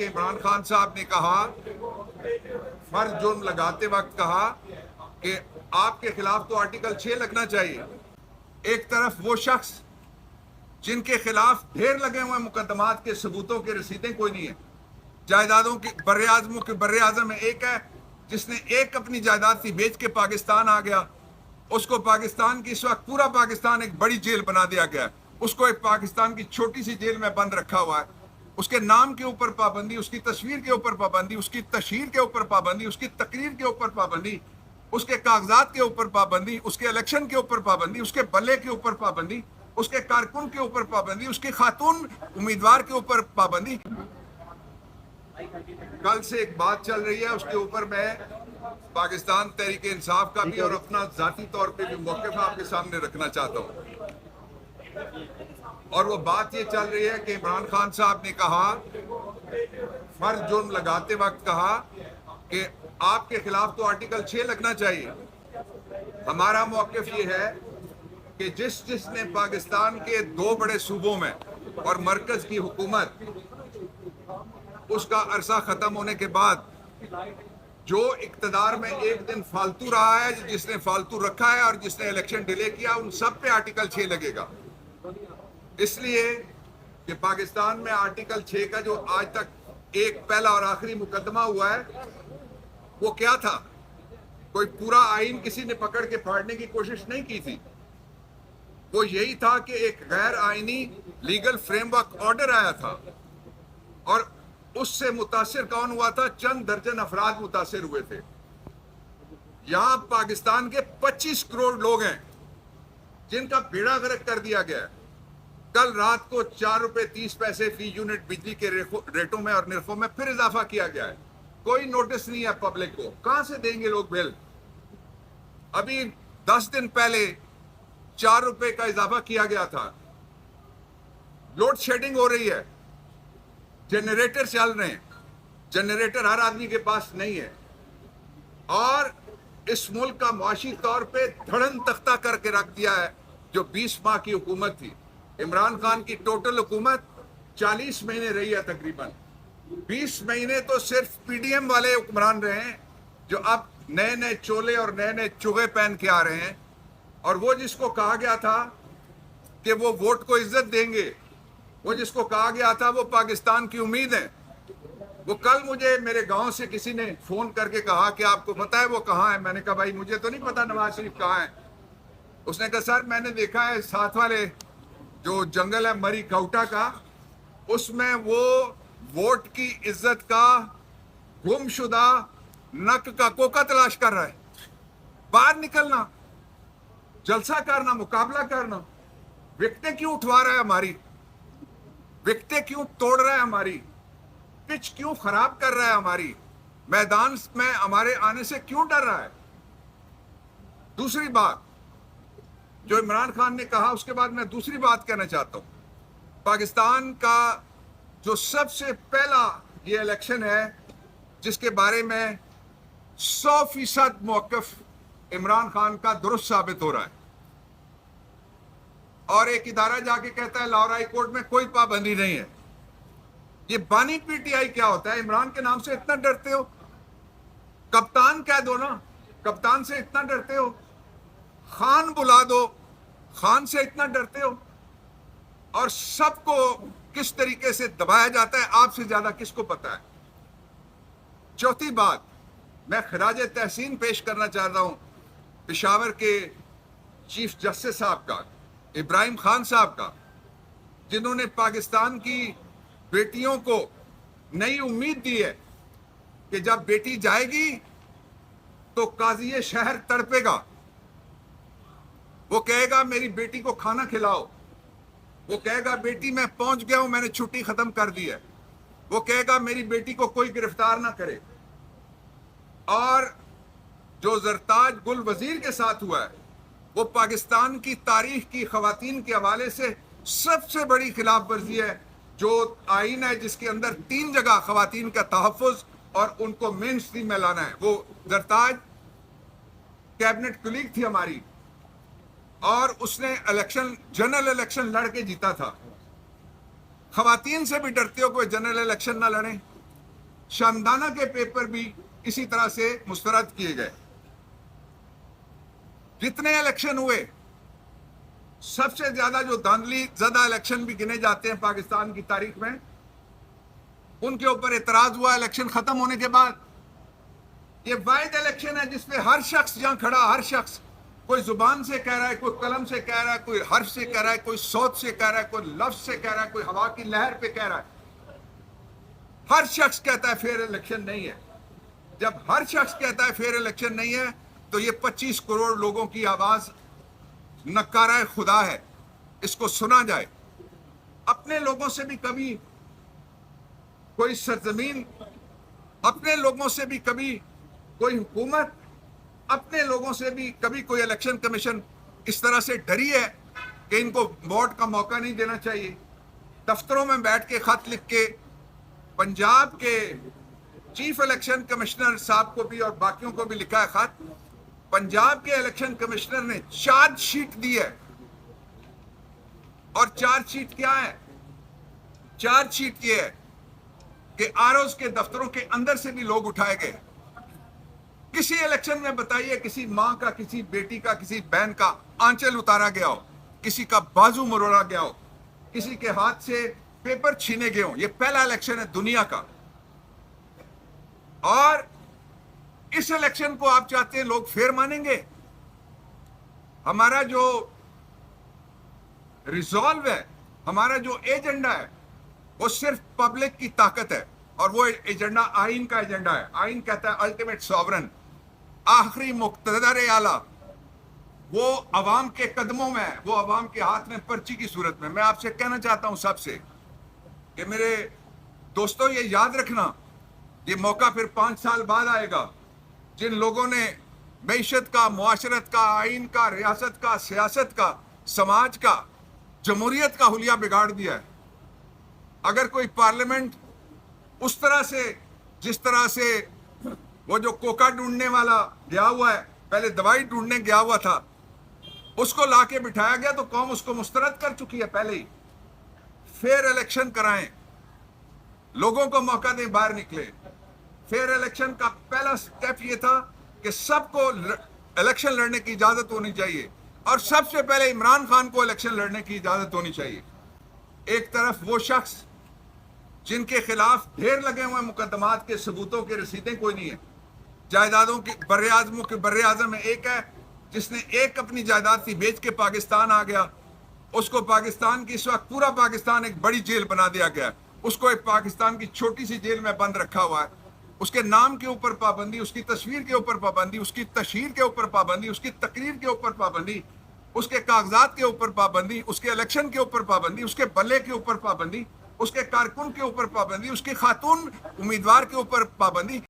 इमरान खान साहब ने कहा, फर्ज जुर्म लगाते वक्त कहा कि आपके खिलाफ तो आर्टिकल 6 लगना चाहिए। एक तरफ वो शख्स जिनके खिलाफ ढेर लगे हुए मुकदमात के सबूतों की रसीदें कोई नहीं है, जायदादों के बर्रे आज़म में एक है जिसने एक अपनी जायदाद थी बेच के पाकिस्तान आ गया। उसको पाकिस्तान की इस वक्त पूरा पाकिस्तान एक बड़ी जेल बना दिया गया है। उसको एक पाकिस्तान की छोटी सी जेल में बंद रखा हुआ है। उसके नाम के ऊपर पाबंदी, उसकी तस्वीर के ऊपर पाबंदी, उसकी तशहीर के ऊपर पाबंदी, उसकी तकरीर के ऊपर पाबंदी, उसके कागजात के ऊपर पाबंदी, उसके इलेक्शन के ऊपर पाबंदी, उसके बल्ले के ऊपर पाबंदी, उसके कारकुन के ऊपर पाबंदी, उसके खातून उम्मीदवार के ऊपर पाबंदी। कल से एक बात चल रही है, उसके ऊपर मैं पाकिस्तान तहरीक इंसाफ का भी और अपना जाती तौर पे भी मौक़िफ़ आपके सामने रखना चाहता हूँ। और वो बात ये चल रही है कि इमरान खान साहब ने कहा, फर्ज जुर्म लगाते वक्त कहा कि आपके खिलाफ तो आर्टिकल 6 लगना चाहिए। हमारा मौक़िफ़ ये है कि जिसने पाकिस्तान के 2 बड़े सूबों में और मरकज़ की हुकूमत उसका अरसा ख़त्म होने के बाद जो इक़्तिदार में एक दिन फालतू रहा है, जिसने फालतू रखा है और जिसने इलेक्शन डिले किया, उन सब पे आर्टिकल 6 लगेगा। इसलिए कि पाकिस्तान में आर्टिकल 6 का जो आज तक एक पहला और आखिरी मुकदमा हुआ है, वो क्या था? कोई पूरा आइन किसी ने पकड़ के फाड़ने की कोशिश नहीं की थी। वो यही था कि एक गैर आइनी लीगल फ्रेमवर्क ऑर्डर आया था और उससे मुतासिर कौन हुआ था? चंद दर्जन अफराद मुतासिर हुए थे। यहां पाकिस्तान के 25 करोड़ लोग हैं जिनका बेड़ा गर्क कर दिया गया है। कल रात को 4 रुपए 30 पैसे फी यूनिट बिजली के रेटों में और निर्खों में फिर इजाफा किया गया है। कोई नोटिस नहीं है पब्लिक को। कहां से देंगे लोग बिल? अभी 10 दिन पहले 4 रुपए का इजाफा किया गया था। लोड शेडिंग हो रही है, जनरेटर चल रहे हैं, जनरेटर हर आदमी के पास नहीं है और इस मुल्क का मुआशी तौर पे धड़न तख्ता करके रख दिया है। जो 20 माह की हुकूमत थी, इमरान खान की टोटल हुकूमत 40 महीने रही है तकरीबन। 20 महीने तो सिर्फ पीडीएम वाले हुक्मरान रहे हैं जो अब नए नए चोले और नए नए चुगे पहन के आ रहे हैं। और वो जिसको कहा गया था कि वो वोट को इज्जत देंगे, वो जिसको कहा गया था वो पाकिस्तान की उम्मीद है, वो कल मुझे मेरे गांव से किसी ने फोन करके कहा कि आपको पता है वो कहाँ है? मैंने कहा भाई मुझे तो नहीं पता नवाज शरीफ कहाँ है। उसने कहा सर मैंने देखा है साथ वाले जो जंगल है मरी काउटा का, उसमें वो वोट की इज्जत का गुमशुदा नक का कोका तलाश कर रहा है। बाहर निकलना, जलसा करना, मुकाबला करना। विकटें क्यों उठवा रहा है हमारी? विकटें क्यों तोड़ रहा है हमारी? पिच क्यों खराब कर रहा है हमारी? मैदान में हमारे आने से क्यों डर रहा है? दूसरी बात जो इमरान खान ने कहा, उसके बाद मैं दूसरी बात कहना चाहता हूं। पाकिस्तान का जो सबसे पहला ये इलेक्शन है जिसके बारे में 100% मौक़िफ़ इमरान खान का दुरुस्त साबित हो रहा है और एक इदारा जाके कहता है लाहौर हाई कोर्ट में कोई पाबंदी नहीं है। ये बानी पीटीआई क्या होता है? इमरान के नाम से इतना डरते हो? कप्तान कह दो ना, कप्तान से इतना डरते हो? खान बुला दो, खान से इतना डरते हो? और सबको किस तरीके से दबाया जाता है आपसे ज्यादा किसको पता है? चौथी बात, मैं खराज तहसीन पेश करना चाहता हूं पेशावर के चीफ जस्टिस साहब का, इब्राहिम खान साहब का, जिन्होंने पाकिस्तान की बेटियों को नई उम्मीद दी है कि जब बेटी जाएगी तो काजी शहर तड़पेगा। वो कहेगा मेरी बेटी को खाना खिलाओ, वो कहेगा बेटी मैं पहुंच गया हूं, मैंने छुट्टी खत्म कर दी है, वो कहेगा मेरी बेटी को कोई गिरफ्तार ना करे। और जो जरताज गुल वजीर के साथ हुआ है वो पाकिस्तान की तारीख की खवातीन के हवाले से सबसे बड़ी खिलाफ वर्जी है। जो आइन है जिसके अंदर 3 जगह खवातीन का तहफ़्फ़ुज़ और उनको मेन स्ट्रीम में लाना है। वो जरताज कैबिनेट कुलीग थी हमारी और उसने इलेक्शन, जनरल इलेक्शन लड़ के जीता था। खवातीन से भी डरते हो कोई जनरल इलेक्शन ना लड़े? شمدانہ کے پیپر بھی اسی طرح سے مسترد کیے گئے. جتنے الیکشن ہوئے سب سے زیادہ جو دھاندلی زدہ الیکشن بھی گنے جاتے ہیں پاکستان کی تاریخ میں, ان کے اوپر اعتراض ہوا الیکشن ختم ہونے کے بعد. یہ واحد الیکشن ہے جس پہ ہر شخص جہاں کھڑا, ہر شخص کوئی زبان سے کہہ رہا ہے, کوئی قلم سے کہہ رہا ہے, کوئی حرف سے کہہ رہا ہے, کوئی صوت سے کہہ رہا ہے, کوئی لفظ سے کہہ رہا ہے, کوئی ہوا کی لہر پہ کہہ رہا ہے. ہر شخص کہتا ہے فیئر الیکشن نہیں ہے. جب ہر شخص کہتا ہے فیئر الیکشن نہیں ہے تو یہ 25 کروڑ لوگوں کی آواز نکارہ خدا ہے, اس کو سنا جائے. اپنے لوگوں سے بھی کبھی کوئی سرزمین, اپنے لوگوں سے بھی کبھی کوئی حکومت, اپنے لوگوں سے بھی کبھی کوئی الیکشن کمیشن اس طرح سے ڈری ہے کہ ان کو ووٹ کا موقع نہیں دینا چاہیے. دفتروں میں بیٹھ کے خط لکھ کے پنجاب کے چیف الیکشن کمشنر صاحب کو بھی اور باقیوں کو بھی لکھا ہے خط. پنجاب کے الیکشن کمشنر نے چارج شیٹ دی ہے, اور چارج شیٹ کیا ہے؟ چارج شیٹ یہ ہے کہ آروز کے دفتروں کے اندر سے بھی لوگ اٹھائے گئے. کسی الیکشن میں بتائیے کسی ماں کا, کسی بیٹی کا, کسی بہن کا آنچل اتارا گیا ہو, کسی کا بازو مروڑا گیا ہو, کسی کے ہاتھ سے پیپر چھینے گئے ہوں. یہ پہلا الیکشن ہے دنیا کا, اور اس الیکشن کو آپ چاہتے ہیں لوگ فیئر مانیں گے؟ ہمارا جو ریزالو ہے, ہمارا جو ایجنڈا ہے, وہ صرف پبلک کی طاقت ہے, اور وہ ایجنڈا آئین کا ایجنڈا ہے. آئین کہتا ہے الٹیمیٹ سوورن, آخری مقتدر اعلیٰ, وہ عوام کے قدموں میں ہے, وہ عوام کے ہاتھ میں پرچی کی صورت میں. میں آپ سے کہنا چاہتا ہوں سب سے کہ میرے دوستو, یہ یاد رکھنا, یہ موقع پھر 5 سال بعد آئے گا. جن لوگوں نے معیشت کا, معاشرت کا, آئین کا, ریاست کا, سیاست کا, سماج کا, جمہوریت کا حلیہ بگاڑ دیا ہے, اگر کوئی پارلیمنٹ اس طرح سے, جس طرح سے وہ جو کوکا ڈھونڈنے والا گیا ہوا ہے, پہلے دوائی ڈھونڈنے گیا ہوا تھا, اس کو لا کے بٹھایا گیا تو قوم اس کو مسترد کر چکی ہے پہلے ہی. فیئر الیکشن کرائیں, لوگوں کو موقع دیں باہر نکلے. فیئر الیکشن کا پہلا سٹیپ یہ تھا کہ سب کو الیکشن لڑنے کی اجازت ہونی چاہیے, اور سب سے پہلے عمران خان کو الیکشن لڑنے کی اجازت ہونی چاہیے. ایک طرف وہ شخص جن کے خلاف ڈھیر لگے ہوئے مقدمات کے ثبوتوں کے رسیدیں کوئی نہیں ہے, جائیدادوں کی بر اعظم میں ایک ہے جس نے ایک اپنی جائیداد تھی بیچ کے پاکستان آ گیا, اس کو پاکستان کی اس وقت پورا پاکستان ایک بڑی جیل بنا دیا گیا ہے, اس کو ایک پاکستان کی چھوٹی سی جیل میں بند رکھا ہوا ہے. اس کے نام کے اوپر پابندی, اس کی تصویر کے اوپر پابندی, اس کی تشہیر کے اوپر پابندی, اس کی تقریر کے اوپر پابندی, اس کے کاغذات کے اوپر پابندی, اس کے الیکشن کے اوپر پابندی, اس کے بلے کے اوپر پابندی, اس کے کارکن کے اوپر پابندی, اس کے خاتون امیدوار کے اوپر پابندی.